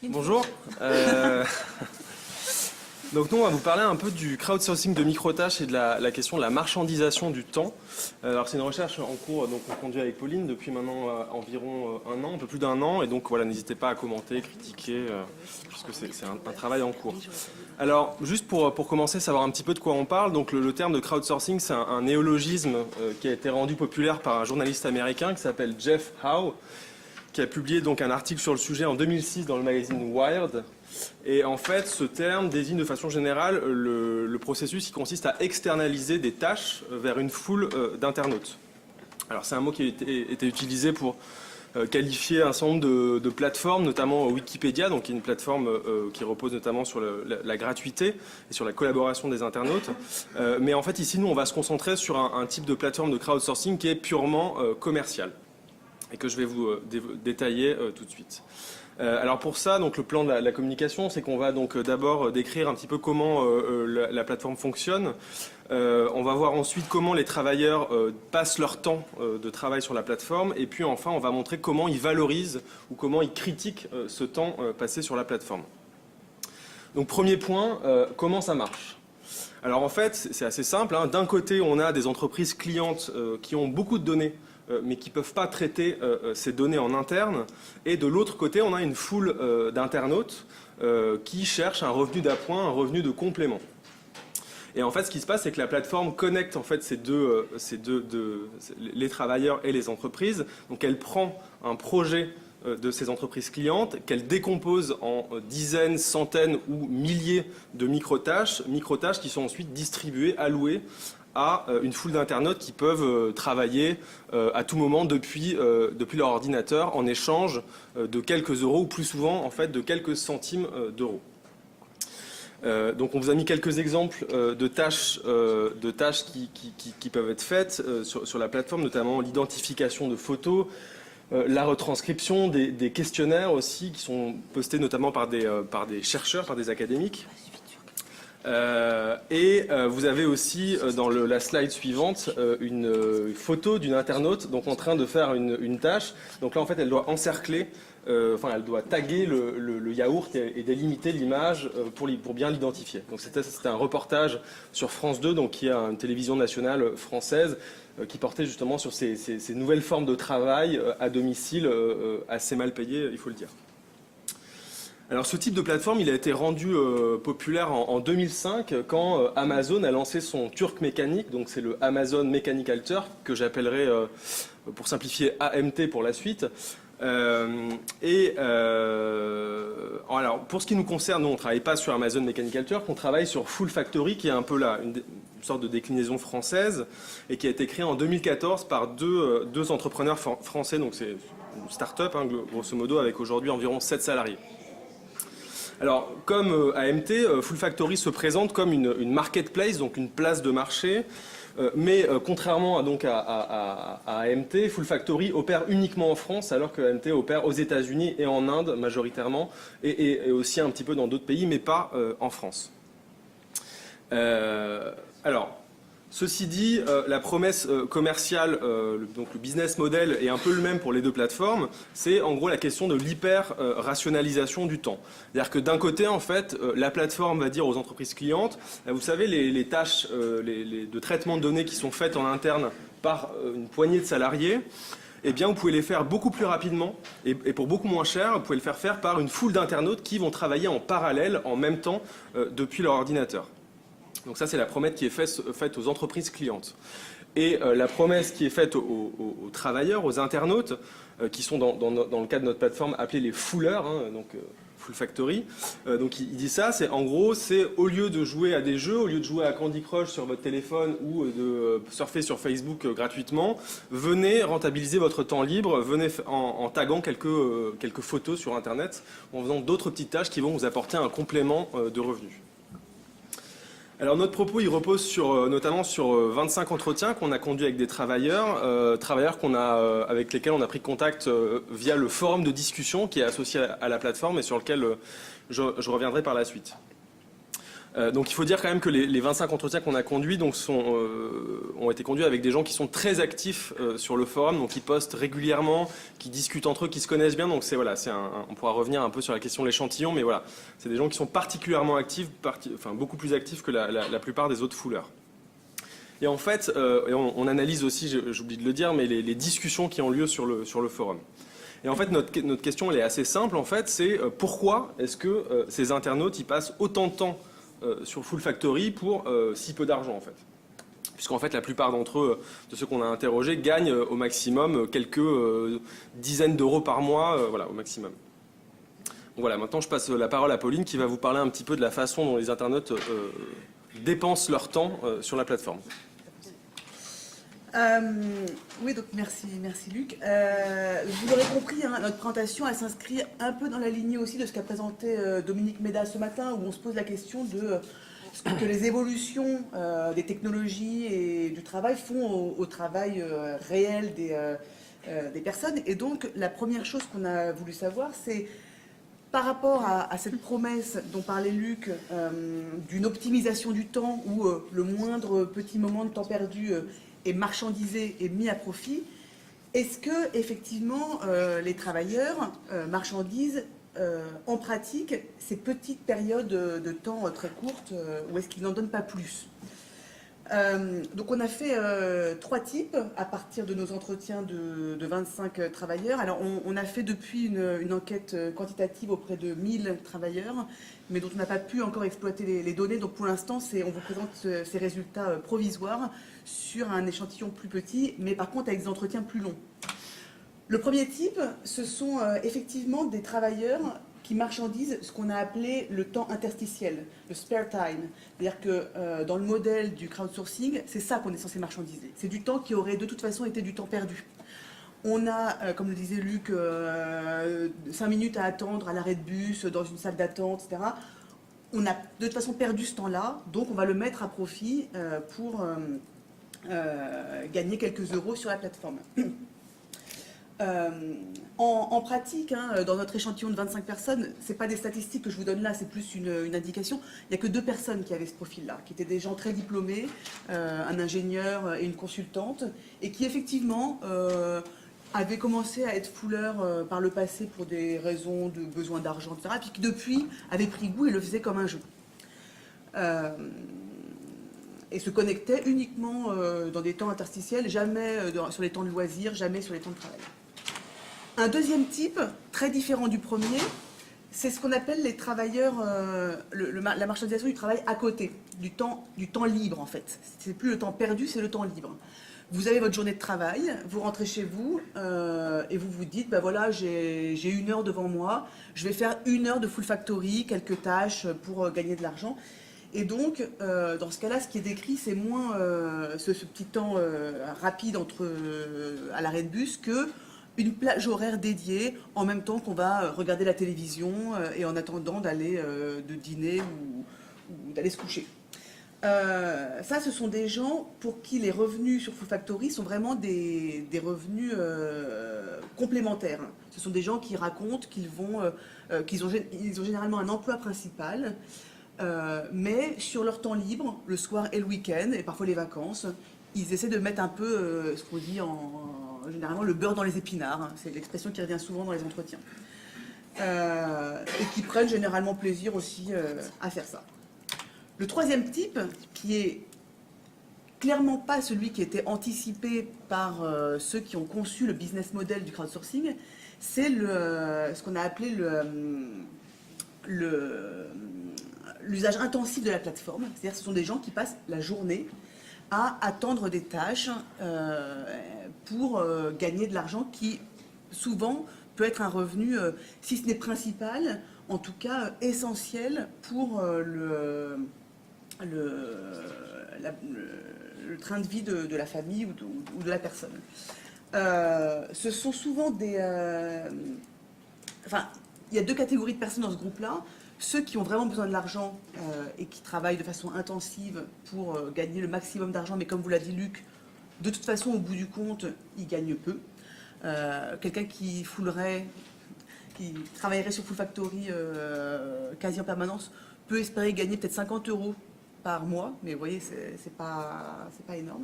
Bonjour. Donc nous, on va vous parler un peu du crowdsourcing de microtâches et de la question de la marchandisation du temps. Alors c'est une recherche en cours donc on conduit avec Pauline depuis maintenant environ un an, un peu plus d'un an. Et donc voilà, n'hésitez pas à commenter, critiquer, puisque c'est un travail en cours. Alors juste pour commencer, savoir un petit peu de quoi on parle. Donc le terme de crowdsourcing, c'est un néologisme qui a été rendu populaire par un journaliste américain qui s'appelle Jeff Howe, qui a publié donc un article sur le sujet en 2006 dans le magazine Wired. Et en fait, ce terme désigne de façon générale le processus qui consiste à externaliser des tâches vers une foule d'internautes. Alors c'est un mot qui a été utilisé pour qualifier un certain nombre de plateformes, notamment Wikipédia, donc qui est une plateforme qui repose notamment sur la gratuité et sur la collaboration des internautes. Mais en fait, ici, nous, on va se concentrer sur un type de plateforme de crowdsourcing qui est purement commercial et que je vais vous détailler tout de suite. Alors pour ça, donc le plan de la communication, c'est qu'on va donc d'abord décrire un petit peu comment la plateforme fonctionne. On va voir ensuite comment les travailleurs passent leur temps de travail sur la plateforme. Et puis enfin, on va montrer comment ils valorisent ou comment ils critiquent ce temps passé sur la plateforme. Donc premier point, comment ça marche ? Alors en fait, c'est assez simple. Hein. D'un côté, on a des entreprises clientes qui ont beaucoup de données, mais qui ne peuvent pas traiter ces données en interne. Et de l'autre côté, on a une foule d'internautes qui cherchent un revenu d'appoint, un revenu de complément. Et en fait, ce qui se passe, c'est que la plateforme connecte en fait les travailleurs et les entreprises. Donc elle prend un projet de ces entreprises clientes, qu'elle décompose en dizaines, centaines ou milliers de microtâches qui sont ensuite distribuées, allouées à une foule d'internautes qui peuvent travailler à tout moment depuis leur ordinateur en échange de quelques euros ou plus souvent en fait de quelques centimes d'euros. Donc on vous a mis quelques exemples de tâches qui peuvent être faites sur la plateforme, notamment l'identification de photos, la retranscription des questionnaires aussi qui sont postés notamment par des chercheurs, par des académiques. Vous avez aussi dans la slide suivante une photo d'une internaute donc en train de faire une tâche. Donc là en fait elle doit encercler, elle doit taguer le yaourt et délimiter l'image pour bien l'identifier. Donc c'était un reportage sur France 2, donc qui est une télévision nationale française qui portait justement sur ces nouvelles formes de travail à domicile assez mal payées, il faut le dire. Alors ce type de plateforme, il a été rendu populaire en 2005 quand Amazon a lancé son Turk mécanique, donc c'est le Amazon Mechanical Turk que j'appellerai pour simplifier AMT pour la suite. Alors pour ce qui nous concerne, nous on ne travaille pas sur Amazon Mechanical Turk, on travaille sur Full Factory qui est un peu une sorte de déclinaison française et qui a été créée en 2014 par deux entrepreneurs français, donc c'est une start-up grosso modo avec aujourd'hui environ 7 salariés. Alors, comme AMT, Full Factory se présente comme une marketplace, donc une place de marché, mais contrairement à AMT, Full Factory opère uniquement en France, alors que AMT opère aux États-Unis et en Inde majoritairement, et aussi un petit peu dans d'autres pays, mais pas en France. Alors, ceci dit, la promesse commerciale, donc le business model est un peu le même pour les deux plateformes. C'est en gros la question de l'hyper-rationalisation du temps. C'est-à-dire que d'un côté, en fait, la plateforme va dire aux entreprises clientes, vous savez, les tâches de traitement de données qui sont faites en interne par une poignée de salariés, eh bien, vous pouvez les faire beaucoup plus rapidement et pour beaucoup moins cher. Vous pouvez le faire par une foule d'internautes qui vont travailler en parallèle, en même temps, depuis leur ordinateur. Donc ça, c'est la promesse qui est faite aux entreprises clientes. Et la promesse qui est faite aux travailleurs, aux internautes, qui sont dans le cadre de notre plateforme appelés les fullers, donc Full Factory. Donc il dit ça, c'est en gros, c'est au lieu de jouer à des jeux, au lieu de jouer à Candy Crush sur votre téléphone ou de surfer sur Facebook gratuitement, venez rentabiliser votre temps libre, venez en taguant quelques photos sur Internet, en faisant d'autres petites tâches qui vont vous apporter un complément de revenus. Alors notre propos, il repose notamment sur 25 entretiens qu'on a conduits avec des travailleurs avec lesquels on a pris contact via le forum de discussion qui est associé à la plateforme et sur lequel je reviendrai par la suite. Donc il faut dire quand même que les 25 entretiens qu'on a conduits donc ont été conduits avec des gens qui sont très actifs sur le forum, donc qui postent régulièrement, qui discutent entre eux, qui se connaissent bien. Donc voilà, on pourra revenir un peu sur la question de l'échantillon, mais voilà, c'est des gens qui sont particulièrement actifs, enfin beaucoup plus actifs que la plupart des autres fouleurs. Et en fait, on analyse aussi, j'oublie de le dire, mais les discussions qui ont lieu sur le forum. Et en fait, notre question, elle est assez simple, en fait, c'est pourquoi est-ce que ces internautes, ils passent autant de temps sur Full Factory pour si peu d'argent, en fait. Puisqu'en fait, la plupart d'entre eux, de ceux qu'on a interrogés, gagnent au maximum quelques dizaines d'euros par mois, voilà, au maximum. Donc voilà, maintenant, je passe la parole à Pauline, qui va vous parler un petit peu de la façon dont les internautes dépensent leur temps sur la plateforme. Oui, donc merci Luc. Vous l'aurez compris, hein, notre présentation, elle s'inscrit un peu dans la lignée aussi de ce qu'a présenté Dominique Méda ce matin, où on se pose la question de ce que les évolutions des technologies et du travail font au travail réel des personnes. Et donc, la première chose qu'on a voulu savoir, c'est par rapport à cette promesse dont parlait Luc, d'une optimisation du temps, où le moindre petit moment de temps perdu est marchandisé et mis à profit, est-ce que effectivement les travailleurs marchandisent en pratique ces petites périodes de temps très courtes, ou est-ce qu'ils n'en donnent pas plus? Donc on a fait 3 types à partir de nos entretiens de 25 travailleurs. Alors on a fait depuis une enquête quantitative auprès de 1000 travailleurs, mais dont on n'a pas pu encore exploiter les données. Donc pour l'instant, on vous présente ces résultats provisoires sur un échantillon plus petit, mais par contre avec des entretiens plus longs. Le premier type, ce sont effectivement des travailleurs qui marchandisent ce qu'on a appelé le temps interstitiel, le spare time. C'est-à-dire que dans le modèle du crowdsourcing, c'est ça qu'on est censé marchandiser. C'est du temps qui aurait de toute façon été du temps perdu. On a, comme le disait Luc, 5 minutes à attendre à l'arrêt de bus, dans une salle d'attente, etc. On a de toute façon perdu ce temps-là, donc on va le mettre à profit pour gagner quelques euros sur la plateforme. En pratique, hein, dans notre échantillon de 25 personnes, ce n'est pas des statistiques que je vous donne là, c'est plus une indication. Il n'y a que 2 personnes qui avaient ce profil-là, qui étaient des gens très diplômés, un ingénieur et une consultante, et qui effectivement avaient commencé à être fouleurs par le passé pour des raisons de besoin d'argent, etc., et puis qui depuis avaient pris goût et le faisaient comme un jeu. Et se connectaient uniquement dans des temps interstitiels, jamais sur les temps de loisirs, jamais sur les temps de travail. Un deuxième type, très différent du premier, c'est ce qu'on appelle les travailleurs, la marchandisation du travail à côté, du temps libre en fait. C'est plus le temps perdu, c'est le temps libre. Vous avez votre journée de travail, vous rentrez chez vous et vous vous dites, ben voilà, j'ai 1 heure devant moi, je vais faire 1 heure de Full Factory, quelques tâches pour gagner de l'argent. Et donc, dans ce cas-là, ce qui est décrit, c'est moins ce petit temps rapide à l'arrêt de bus que une plage horaire dédiée en même temps qu'on va regarder la télévision et en attendant d'aller de dîner ou d'aller se coucher. Ça, ce sont des gens pour qui les revenus sur Full Factory sont vraiment des revenus complémentaires. Ce sont des gens qui racontent qu'ils ont généralement un emploi principal, mais sur leur temps libre, le soir et le week-end, et parfois les vacances, ils essaient de mettre un peu ce qu'on dit généralement le beurre dans les épinards. Hein. C'est l'expression qui revient souvent dans les entretiens. Et qui prennent généralement plaisir aussi à faire ça. Le troisième type, qui est clairement pas celui qui était anticipé par ceux qui ont conçu le business model du crowdsourcing, c'est ce qu'on a appelé l'usage intensif de la plateforme. C'est-à-dire que ce sont des gens qui passent la journée à attendre des tâches pour gagner de l'argent qui, souvent, peut être un revenu, si ce n'est principal, en tout cas essentiel pour le train de vie de la famille ou de la personne. Ce sont souvent enfin, il y a 2 catégories de personnes dans ce groupe-là. Ceux qui ont vraiment besoin de l'argent et qui travaillent de façon intensive pour gagner le maximum d'argent, mais comme vous l'a dit Luc, de toute façon, au bout du compte, ils gagnent peu. Quelqu'un qui travaillerait sur Full Factory quasi en permanence peut espérer gagner peut-être 50 € par mois, mais vous voyez, c'est pas énorme.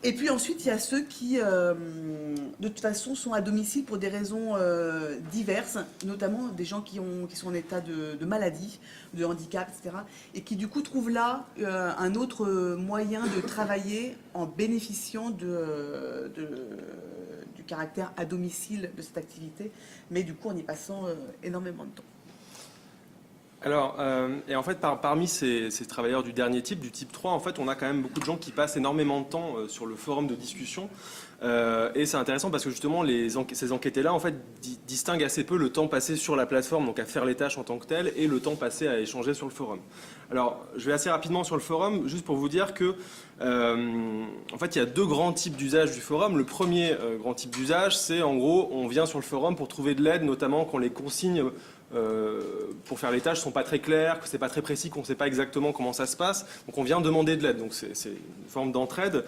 Et puis ensuite, il y a ceux qui, de toute façon, sont à domicile pour des raisons diverses, notamment des gens qui sont en état de maladie, de handicap, etc. Et qui, du coup, trouvent là un autre moyen de travailler en bénéficiant du caractère à domicile de cette activité, mais du coup en y passant énormément de temps. Alors, et en fait, parmi ces travailleurs du dernier type, du type 3, en fait, on a quand même beaucoup de gens qui passent énormément de temps sur le forum de discussion. Et c'est intéressant parce que justement, ces enquêtés-là, en fait, distinguent assez peu le temps passé sur la plateforme, donc à faire les tâches en tant que telles, et le temps passé à échanger sur le forum. Alors, je vais assez rapidement sur le forum, juste pour vous dire que, en fait, il y a deux grands types d'usage du forum. Le premier grand type d'usage, c'est en gros, on vient sur le forum pour trouver de l'aide, notamment quand les consignes pour faire les tâches sont pas très claires, que c'est pas très précis, qu'on ne sait pas exactement comment ça se passe. Donc on vient demander de l'aide. Donc c'est une forme d'entraide.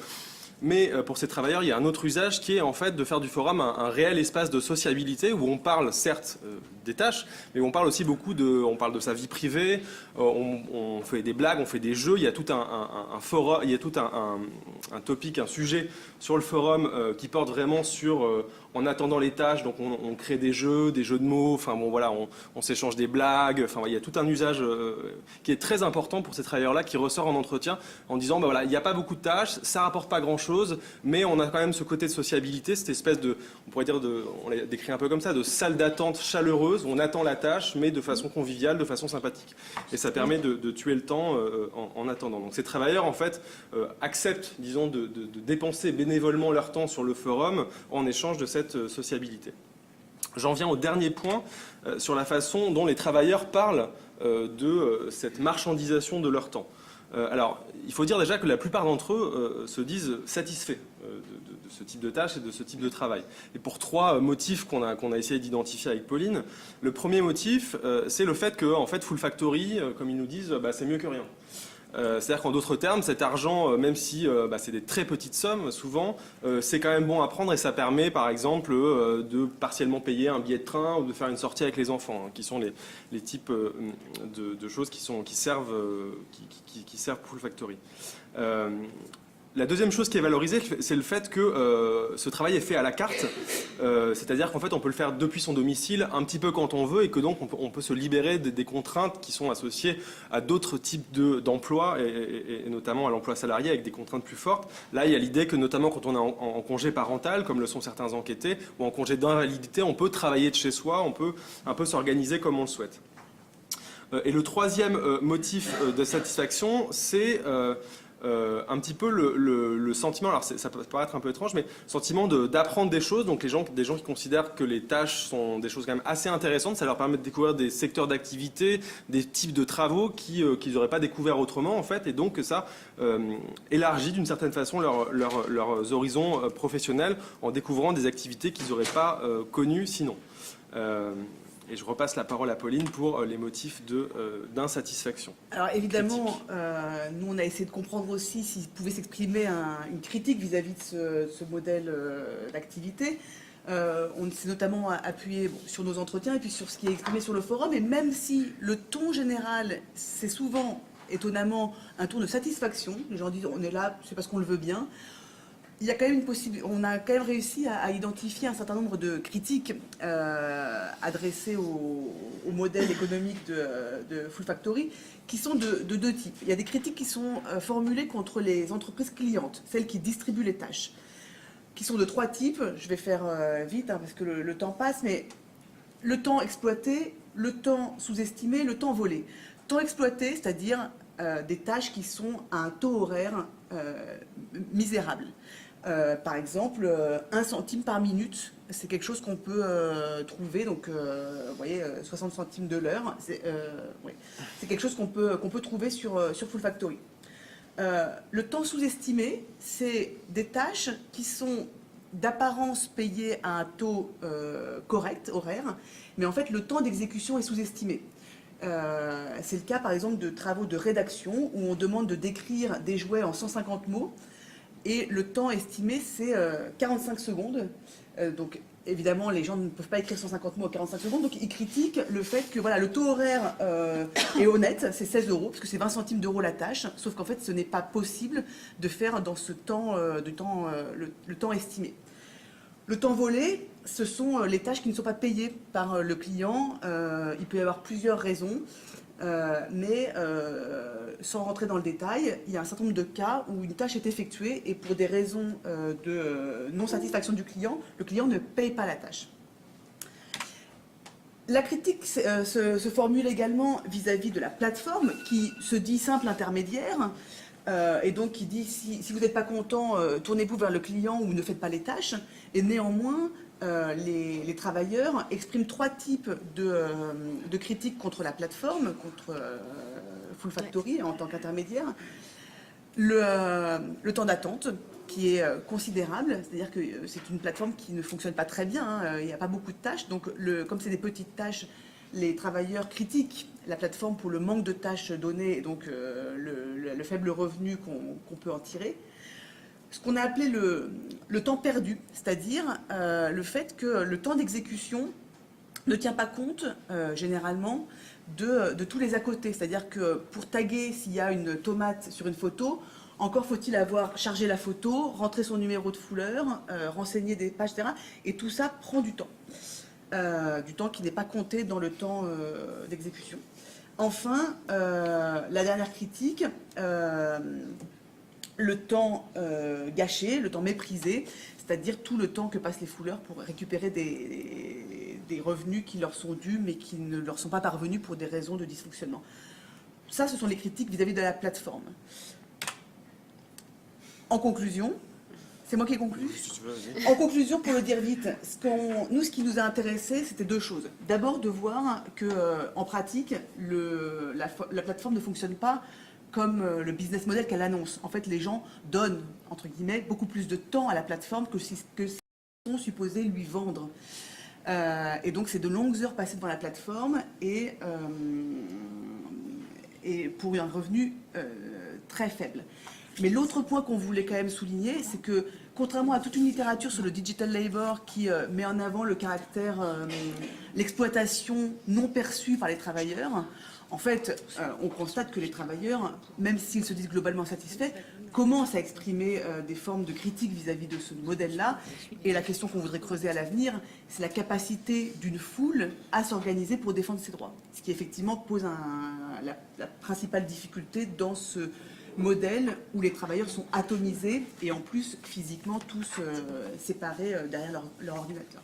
Mais pour ces travailleurs, il y a un autre usage qui est en fait de faire du forum un réel espace de sociabilité où on parle certes des tâches, mais on parle aussi beaucoup on parle de sa vie privée, on fait des blagues, on fait des jeux. Il y a tout un forum, il y a tout un topic, un sujet sur le forum qui porte vraiment sur en attendant les tâches, donc on crée des jeux de mots, enfin bon voilà, on s'échange des blagues, enfin il y a tout un usage qui est très important pour ces travailleurs-là qui ressort en entretien en disant bah voilà, il n'y a pas beaucoup de tâches, ça rapporte pas grand-chose, mais on a quand même ce côté de sociabilité, cette espèce de, on pourrait dire on l'a décrit un peu comme ça, de salle d'attente chaleureuse, où on attend la tâche, mais de façon conviviale, de façon sympathique. Et ça permet de tuer le temps en attendant. Donc ces travailleurs en fait acceptent, disons, de dépenser bénévolement leur temps sur le forum en échange de cette sociabilité. J'en viens au dernier point sur la façon dont les travailleurs parlent de cette marchandisation de leur temps. Alors, il faut dire déjà que la plupart d'entre eux se disent satisfaits de ce type de tâches et de ce type de travail. Et pour trois motifs qu'on a essayé d'identifier avec Pauline, le premier motif, c'est le fait que, en fait, Full Factory, comme ils nous disent, bah, c'est mieux que rien. C'est-à-dire qu'en d'autres termes, cet argent, même si c'est des très petites sommes, souvent, c'est quand même bon à prendre et ça permet, par exemple, de partiellement payer un billet de train ou de faire une sortie avec les enfants, hein, qui sont les types de choses qui servent Full Factory. La deuxième chose qui est valorisée, c'est le fait que ce travail est fait à la carte, c'est-à-dire qu'en fait on peut le faire depuis son domicile un petit peu quand on veut et que donc on peut se libérer des contraintes qui sont associées à d'autres types d'emplois et notamment à l'emploi salarié avec des contraintes plus fortes. Là il y a l'idée que notamment quand on est en congé parental, comme le sont certains enquêtés, ou en congé d'invalidité, on peut travailler de chez soi, on peut un peu s'organiser comme on le souhaite. Et le troisième motif de satisfaction, c'est un petit peu le sentiment, alors ça peut paraître un peu étrange, mais le sentiment d'apprendre des choses. Donc des gens qui considèrent que les tâches sont des choses quand même assez intéressantes, ça leur permet de découvrir des secteurs d'activité, des types de travaux qu'ils n'auraient pas découvert autrement en fait, et donc que ça élargit d'une certaine façon leurs horizons professionnels en découvrant des activités qu'ils n'auraient pas connues sinon. Et je repasse la parole à Pauline pour les motifs d'insatisfaction. Alors évidemment, nous on a essayé de comprendre aussi s'il pouvait s'exprimer une critique vis-à-vis de ce modèle d'activité. On s'est notamment appuyé sur nos entretiens et puis sur ce qui est exprimé sur le forum. Et même si le ton général, c'est souvent, étonnamment, un ton de satisfaction, les gens disent on est là, c'est parce qu'on le veut bien. Il y a quand même on a quand même réussi à identifier un certain nombre de critiques adressées au modèle économique de Full Factory qui sont de deux types. Il y a des critiques qui sont formulées contre les entreprises clientes, celles qui distribuent les tâches, qui sont de trois types. Je vais faire vite parce que le temps passe, mais le temps exploité, le temps sous-estimé, le temps volé. Temps exploité, c'est-à-dire des tâches qui sont à un taux horaire misérable. Par exemple, 1 centime par minute, c'est quelque chose qu'on peut trouver, donc vous voyez, 60 centimes de l'heure, c'est quelque chose qu'on peut trouver sur Full Factory. Le temps sous-estimé, c'est des tâches qui sont d'apparence payées à un taux correct, horaire, mais en fait le temps d'exécution est sous-estimé. C'est le cas par exemple de travaux de rédaction où on demande de décrire des jouets en 150 mots et le temps estimé c'est 45 secondes. Donc évidemment, les gens ne peuvent pas écrire 150 mots en 45 secondes, donc ils critiquent le fait que voilà, le taux horaire est honnête, c'est 16 €, parce que c'est 20 centimes d'euros la tâche, sauf qu'en fait, ce n'est pas possible de faire dans ce temps, le temps estimé. Le temps volé, ce sont les tâches qui ne sont pas payées par le client. Il peut y avoir plusieurs raisons, mais sans rentrer dans le détail, il y a un certain nombre de cas où une tâche est effectuée et pour des raisons de non-satisfaction du client, le client ne paye pas la tâche. La critique se formule également vis-à-vis de la plateforme qui se dit simple intermédiaire. Et donc qui dit si vous n'êtes pas content, tournez-vous vers le client ou ne faites pas les tâches. Et néanmoins, les travailleurs expriment 3 types de critiques contre la plateforme, contre Full Factory en tant qu'intermédiaire. Le temps d'attente qui est considérable, c'est-à-dire que c'est une plateforme qui ne fonctionne pas très bien, hein, il n'y a pas beaucoup de tâches, donc comme c'est des petites tâches, les travailleurs critiquent la plateforme pour le manque de tâches données et donc le faible revenu qu'on peut en tirer. Ce qu'on a appelé le temps perdu, c'est-à-dire le fait que le temps d'exécution ne tient pas compte généralement de tous les à côté. C'est-à-dire que pour taguer s'il y a une tomate sur une photo, encore faut-il avoir chargé la photo, rentré son numéro de fouleur, renseigner des pages, etc. Et tout ça prend du temps. Du temps qui n'est pas compté dans le temps d'exécution. Enfin, la dernière critique, le temps gâché, le temps méprisé, c'est-à-dire tout le temps que passent les fouleurs pour récupérer des revenus qui leur sont dus mais qui ne leur sont pas parvenus pour des raisons de dysfonctionnement. Ça, ce sont les critiques vis-à-vis de la plateforme. En conclusion, c'est moi qui ai conclu. En conclusion, pour le dire vite, ce qui nous a intéressé, c'était 2 choses. D'abord, de voir qu'en pratique, la plateforme ne fonctionne pas comme le business model qu'elle annonce. En fait, les gens donnent, entre guillemets, beaucoup plus de temps à la plateforme que ce qu'ils sont supposés lui vendre. Et donc, c'est de longues heures passées devant la plateforme et pour un revenu très faible. Mais l'autre point qu'on voulait quand même souligner, c'est que contrairement à toute une littérature sur le digital labor qui met en avant le caractère, l'exploitation non perçue par les travailleurs, en fait, on constate que les travailleurs, même s'ils se disent globalement satisfaits, commencent à exprimer des formes de critique vis-à-vis de ce modèle-là. Et la question qu'on voudrait creuser à l'avenir, c'est la capacité d'une foule à s'organiser pour défendre ses droits. Ce qui effectivement pose la principale difficulté dans ce modèle où les travailleurs sont atomisés et en plus physiquement tous séparés derrière leur ordinateur.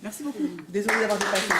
Merci beaucoup. Désolée d'avoir dépassé.